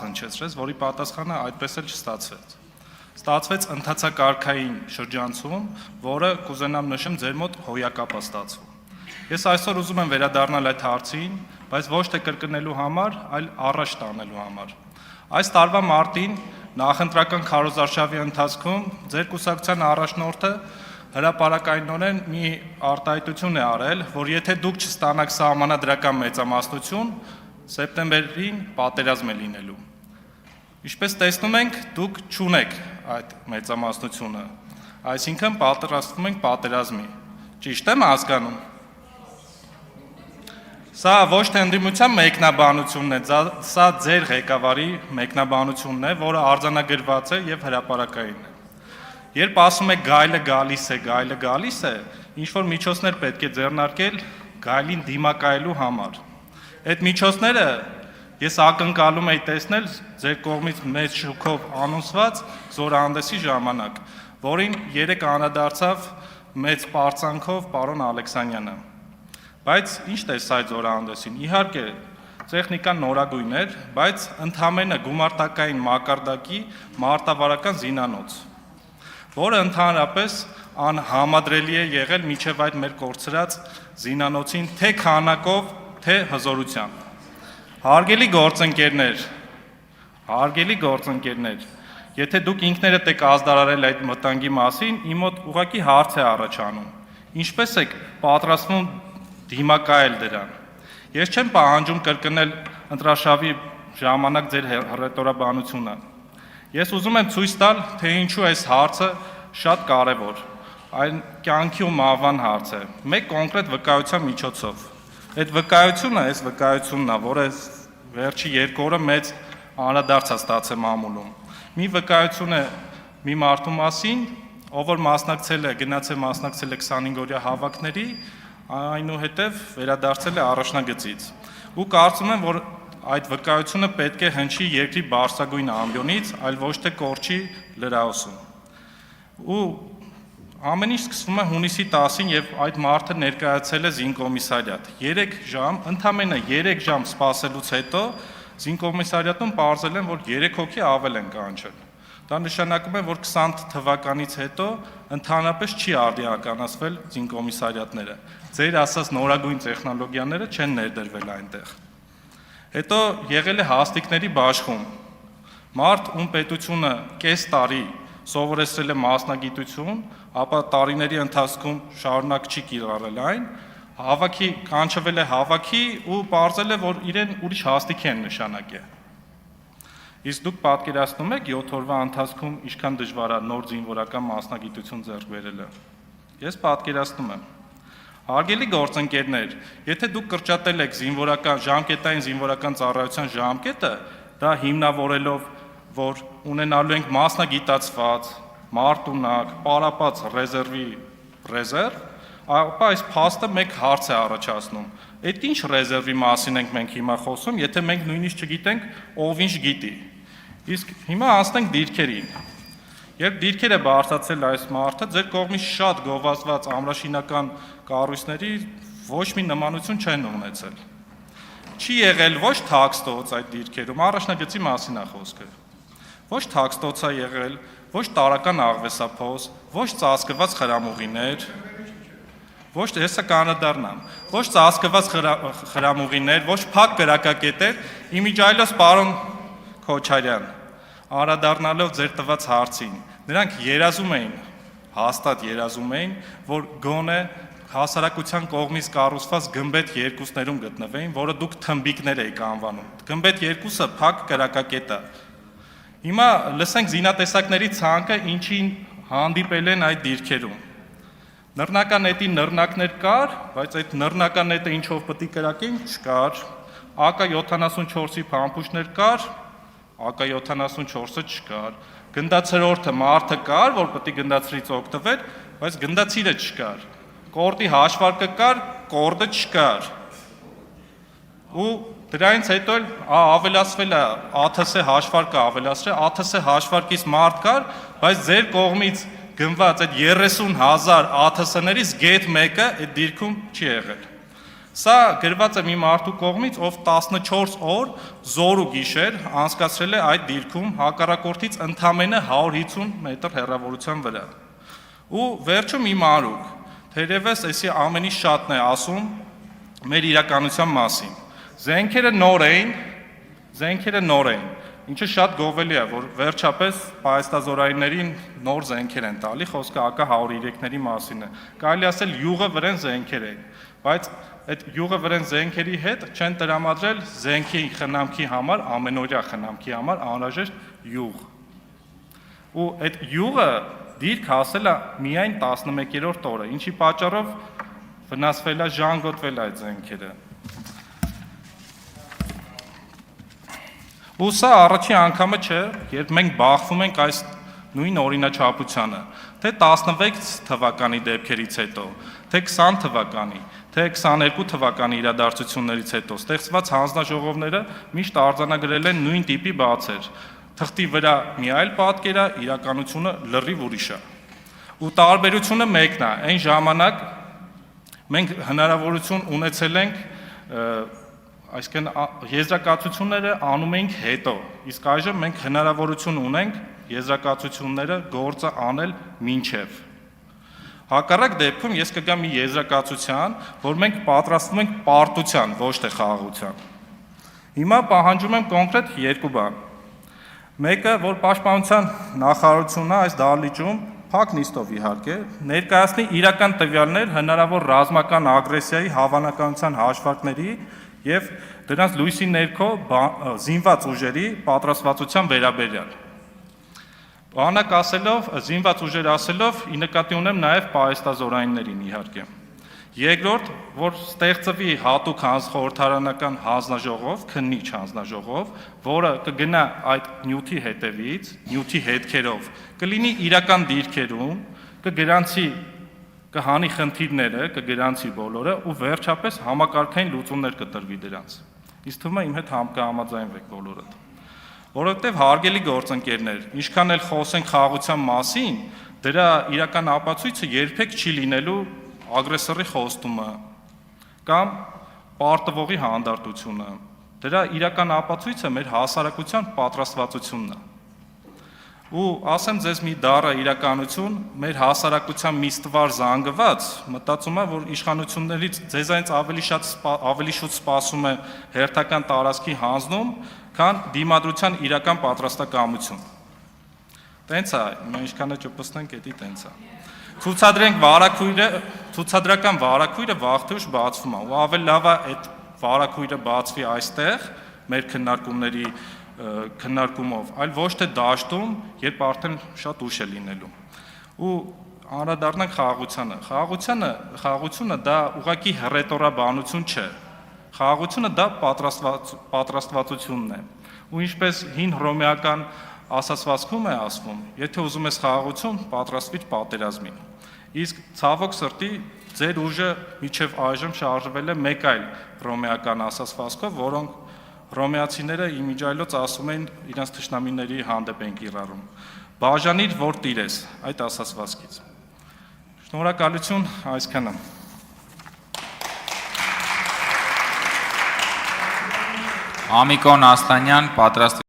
հնչեցրեց, որի պատասխանը այդպես էլ չստացվեց։ Ստացվեց ընթացակարգային շրջանցում, որը կուզենամ նշեմ ձեր մոտ հոյակապ է ստացվում։ Ես այսօր ուզում եմ վերադառնալ այդ հարցին, բայց ոչ թե կրկնելու համար, այլ առաջ տանելու համար։ Այս տարվա մարտին նախընտրական քարոզարշավի ընթացքում ձեր կուսակցության առաջնորդը հրապարակայնորեն մի արտահայտություն է արել, որ եթե դուք չստանաք սահմանադրական մեծամասնություն, սեպտեմբերին պատերազմ է լինելու։ Ինչպես տեսնում ենք, դուք չունեք այդ մեծամասնությունը, այսինքն պատրաստվում ենք պատերազմի։ Ճիշտ եմ հասկանում։ Սա ոչ թե ընդդիմության մեկնաբանությունն է, սա ձեր ղեկավարի մեկնաբանությունն է, որը արձանագրված է եւ հրապարակային է։ Երբ ասում եք գայլը գալիս է, ինչ որ միջոցներ պետք է ձեռնարկել գայլին դիմակայելու համար։ Այդ միջոցները ես ակնկալում էի տեսնել ձեր կողմից մեծ շուքով անոնսված զորահանդեսի ժամանակ, որին երեկ անդրադարձավ մեծ պարծանքով պարոն Ալեքսանյանը։ Բայց ինչ տեսա այդ զորահանդեսին։ Իհարկե, տեխնիկան նորագույն էր, բայց ընդհանրապես գումարտակային մակարդակի մարտավարական զինանոց, որը ընդհանրապես անհամադրելի է եղել մինչև այդ մեր կորցրած զինանոցին թե քանակով, թե հզորությամբ։ Հարգելի գործընկերներ, եթե դուք ինքներդ եք ազդարարել այդ մտանգի մասին, իմ մոտ ուղղակի հարց է առաջանում. ինչպես եք պատրաստվում դիմակայել դրան։ Ես չեմ պահանջում կրկնել ընտրաշավի ժամանակ ձեր հռետորաբանությունը։ Ես ուզում եմ ցույց տալ, թե ինչու այս հարցը շատ կարևոր, այն կյանքի ու մահվան հարց է, մեկ կոնկրետ վկայության միջոցով։ Այդ վկայությունն է, որը վերջի 2 օրը մեծ անդրադարձ է ստացել մամուլում։ Մի վկայություն է մի մարդու մասին, ով որ մասնակցել է 25-օրյա հավաքների, այնուհետև վերադարձել է առաջնագծից։ Ու կարծում եմ, որ այդ վկայությունը պետք է հնչի երկրի բարձրագույն ամբիոնից, այլ ոչ թե կորչի լրահոսում։ Ու ամեն ինչ սկսվում է հունիսի 10-ին եւ այդ մարդը ներկայացել է զինկոմիսարիատ։ 3 ժամ, ընդամենը 3 ժամ սպասելուց հետո զինկոմիսարիատում պարզել են, որ 3 հոգի ավել են կանչել։ Դա նշանակում է, որ 20 թվականից հետո ընդհանրապես չի արդիականացվել զինկոմիսարիատները։ Ձեր ասած նորագույն տեխնոլոգիաները չեն ներդրվել այնտեղ։ Հետո եղել է հաստիկների բաշխում։ Մարդ, ում պետությունը կես տարի սովորեցրել է մասնագիտություն, ապա տարիների ընթացքում շարունակ չի կիրառել այն, կանչվել է հավաքի ու պարզել է, որ իրեն ուրիշ հաստիք են նշանակել։ Իսկ դուք պատկերացնում եք 7 օրվա ընթացքում ինչքան դժվար է նոր զինվորական մասնագիտություն ձեռք բերելը։ Ես պատկերացնում եմ։ Հարգելի գործընկերներ, եթե դուք կրճատել եք ժամկետային զինվորական ծառայության ժամկետը, դա հիմնավորելով, որ ունենալու ենք մասնագիտացված, մարտունակ, պարապած ռեզերվ, ապա այս փաստը մեկ հարց է առաջացնում։ Այդ ինչ ռեզերվի մասին ենք մենք հիմա խոսում, եթե մենք նույնիսկ չգիտենք ով ինչ գիտի։ Իսկ հիմա անցնենք դիրքերին։ Երբ դիրքեր է բարձրացել այս մարդը, ձեր կողմից շատ գովազդված ամրաշինական կառույցների ոչ մի նմանություն չեն ունեցել։ Չի եղել ոչ թաքստոց այդ դիրքերում, առաջնագծի մասին է խոսքը։ Ոչ թաքստոց է եղել, ոչ տարական աղվեսափոս, ոչ ծածկված խրամուղիներ, ոչ հեսա կանադառնամ, ոչ ծածկված խրամուղիներ, ոչ փակ կրակակետեր, իմիջայլոց պարոն Քոչարյան, անդրադառնալով ձեր տված հարցին, նրանք հաստատ երազում էին, որ գոնե հասարակության կողմից կառուցված գմբեթ 2-ներում գտնվեին, որը դուք թմբիկներ եք անվանում։ Գմբեթ 2-ը փակ կրակակետ է։ Հիմա լսենք զինատեսակների ցանկը ինչին հանդիպել են այդ դիրքերում։ Նռնական նետի նռնակներ կար, բայց այդ նռնական նետը ինչով պետք է կրակեն չկար։ AK-74-ի փամփուշտներ կար, AK-74-ը չկար։ Գնդացրորդը մարդը կար, որ պետք է գնդացրից օգտվեր, բայց գնդացիրը չկար։ Կորդի հաշվարկը կար, կորդը չկար։ Ու դրանից հետո ավելացվել է ԱԹՍ հաշվարկը ավելացրել, ԱԹՍ հաշվարկից մարդ կար, բայց ձեր կողմից գնված այդ 30,000 ԱԹՍ-ներից գեթ մեկը այդ դիրքում չի եղել։ Սա գրված է մի մարդու կողմից, ով 14 օր զոր ու գիշեր անցկացրել է այդ դիրքում հակառակորդից ընդամենը 150 մետր հեռավորության վրա։ Ու վերջում իմ արուկ, թերևս էսի ամենից շատն է ասում մեր իրականության մասին։ Զենքերը նոր էին, ինչը շատ գովելի է, որ վերջապես պահեստազորայիններին նոր զենքեր են տալի, խոսքը AK-103-ների մասին է։ Կարելի ասել յուղը վրան զենքեր էին, բայց այդ յուղը վրան զենքերի հետ չեն տրամադրել զենքի խնամքի համար, ամենօրյա խնամքի համար անհրաժեշտ յուղ։ Ու այդ յուղը դիրք հասել է միայն 11-րդ օրը, ինչի պատճառով վնասվել է, ժանգոտվել է այդ զենքերը։ Ու սա առաջին անգամը չէ, երբ մենք բախվում ենք այս նույն օրինաչափությանը, թե 16 թվականի դեպքերից հետո, թե 20 թվականի, թե 22 թվականի իրադարձություններից հետո ստեղծված հանձնաժողովները միշտ արձանագրել են նույն տիպի բացեր։ Թղթի վրա մի այլ պատկեր է, իրականությունը լրիվ ուրիշ է։ Ու տարբերությունը մեկն է, այն ժամանակ մենք հնարավորություն ունեցել ենք, այսինքն եզրակացությունները անում ենք հետո, իսկ այժմ մենք հնարավորություն ունենք եզրակացությունները գործը անել մինչև։ Հակառակ դեպքում ես կգամ մի եզրակացության, որ մենք պատրաստվում ենք պարտության, ոչ թե խաղաղության։ Հիմա պահանջում եմ կոնկրետ երկու բան։ Մեկը, որ Պաշտպանության նախարարությունը այս դահլիճում փակ նիստով իհարկե ներկայացնի իրական տվյալներ հնարավոր ռազմական ագրեսիայի հավանականության հաշվարկների եւ դրանց լույսի ներքո զինված ուժերի պատրաստվածության վերաբերյալ։ Բանակ ասելով, զինված ուժեր ասելով, ի նկատի ունեմ նաև պահեստազորայիններին իհարկե։ Երկրորդ, որ ստեղծվի հատուկ խորհրդարանական հանձնաժողով, քննիչ հանձնաժողով, որը կգնա այդ նյութի հետևից, նյութի հետքերով, կլինի իրական դիրքերում, կհանի խնդիրները, կգրանցի բոլորը ու վերջապես համակարգային լուծումներ կտրվի դրանց։ Իսկ թվում է իմ հետ կհամաձայնվեք բոլորդ։ Որովհետև հարգելի գործընկերներ, ինչքան էլ խոսենք խաղաղության մասին, դրա իրական ապացույցը երբեք չի լինելու ագրեսորի խոստումը կամ պարտվողի հանդարտությունը։ Դրա իրական ապացույցը մեր հասարակության պատրաստվածությունն է։ Ու ասեմ ձեզ մի դառը իրականություն, մեր հասարակության մի ստվար զանգված մտածում է, որ իշխանություններից ձեզանից ավելի շուտ սպասում է հերթական տարածքի հանձնում, քան դիմադրության իրական պատրաստակամություն։ Տենց է, ինչքան է ճպստենք, էդի տենց է։ Ցուցադրենք ցուցադրական վարակույրը վաղ թե ուշ բացվում է, ու ավելի լավ է այդ վարակույրը բացվի այստեղ մեր քննարկումով, այլ ոչ թե դաշտում, երբ արդեն շատ ուշ է լինելու։ Ու անդրադառնանք խաղաղությանը։ Խաղաղությունը դա ուղղակի հռետորաբանություն չէ։ Խաղաղությունը դա պատրաստվածությունն է։ Ու ինչպես հին հռոմեական ասացվածքում է ասվում, եթե ուզում ես խաղաղություն, պատրաստվիր պատերազմին։ Իսկ ցավոք սրտի ձեր ուժը մինչև այժմ շարժվել է մեկ այլ հռոմեական ասացվածքով, որոնք հռոմեացիները իմիջայլոց ասում են իրենց թշնամիների հանդեպ են կիրառում։ Բաժանիր, որ տիրես, այդ ասացվածքից։ Շնորհակալություն, այսքանը։ Ամիկոն Աստանյան, պատրաստ